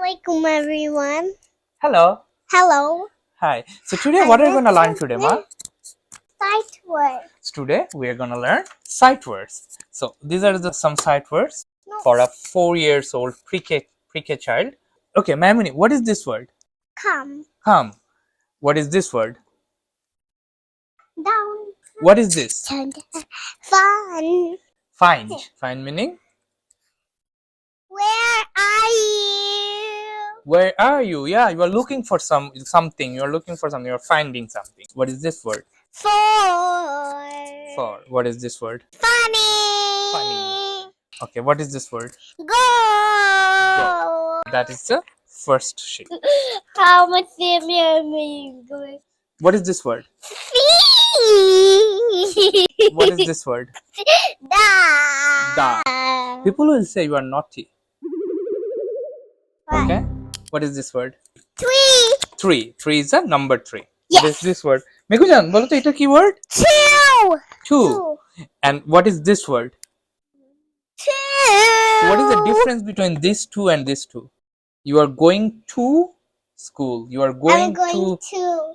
Assalamualaikum everyone. Hello. Hello. Hi. So today what are we going to learn today, Ma? Sight words. Today we are going to learn sight words. So these are some sight words No. for a 4 years old pre-K child. Okay, Mamuni, what is this word? Come. Come. What is this word? Down. What is this? Turn. Fun. Find. Find meaning? Where are you? Where are you? Yeah, you are looking for something. You are looking for something. You are finding something. What is this word? For. For. What is this word? Funny. Funny. Okay, what is this word? Go. That is the first shape. How much going? What is this word? What is this word? Da. People will say you are naughty. Okay. What is this word? Three. Three. Three is the number three. Yes. What is this word? Mekujan, bolo to eta ki word? Two. Two. And what is this word? Two. So what is the difference between this two and this two? You are going to school. You are I'm going going to. to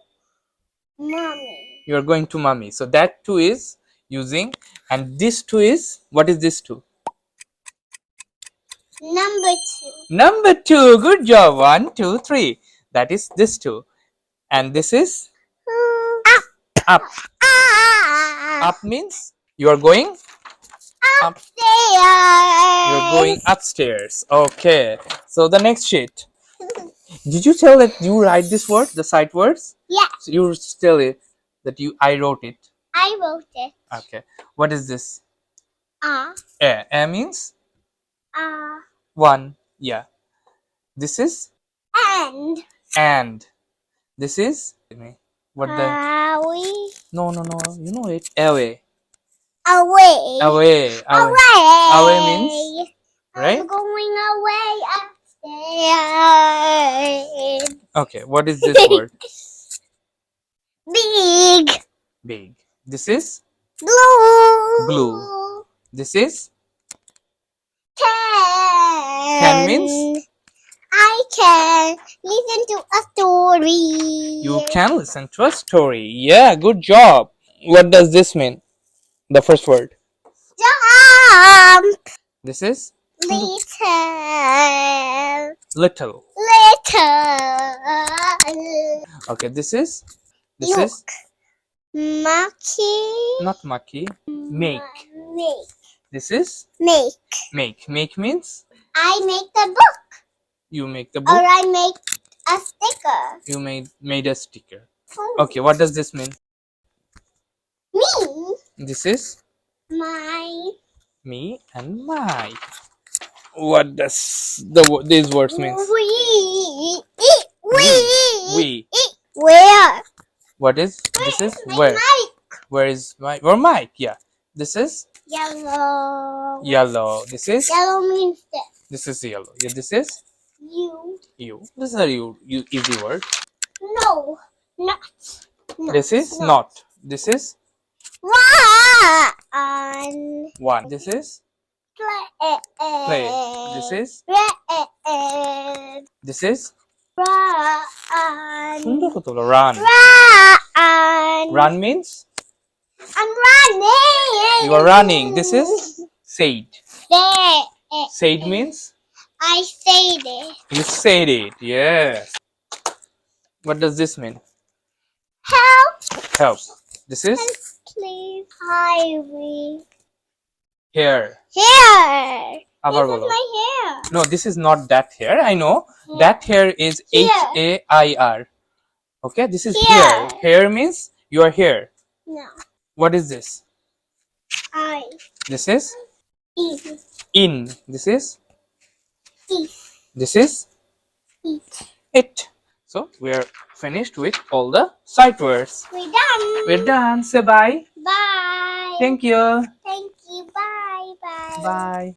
mommy. You are going to mommy. So that two is using, and this two is, what is this two? Number two. Number two. Good job. 1, 2, 3. That is this two. And this is Up. up. Up means you are going up. Upstairs. You're going upstairs. Okay. So the next sheet. Did you tell that you write this word, the sight words? Yeah, So you tell it that I wrote it. I wrote it. Okay. What is this? A. A means one. Yeah. This is and. This is what the We no. You know it. Away. away. Away. Away. Away means right? I'm going away upstairs. Okay. What is this word? Big. Big. This is Blue. blue. This is Can. Can means I can listen to a story. you can listen to a story. Yeah, good job. What does this mean? The first word. Jump. This is Little. little. Little. Okay, this is Look. Monkey. not mucky. Make. Make. This is Make. make. Make means I make the book. you make the Or book. I make a sticker. You made a sticker. Okay, what does this mean? Me. This is My. me and my. What does these words mean? We. We. Where? What is this? Is My where? mic. Where is my your mic? Yeah. This is Yellow. yellow. This is Yellow means this. this is yellow. Yeah, this is You. you. This is a you easy word. No. Not. This is not. This is One. one. This is Play. play. This is Red. this is Run. সুন্দর কথা বলো, run. Run. Run means I'm running. you are running. This is said. Say. Said means I said it. you said it. Yes. What does this mean? Help. Help. This is Please. Highway. hair. Here. আবার This is বলো। my hair. No, this is not that hair. I know. That hair is Here. HAIR. Okay, this is Here. hair. Hair means you are here. No. What is this? I. This is Eat. in. This is Eat. this is Eat. it. So we are finished with all the sight words. We're done. We're done. Say bye. Bye. Thank you. Thank you. Bye. Bye. Bye.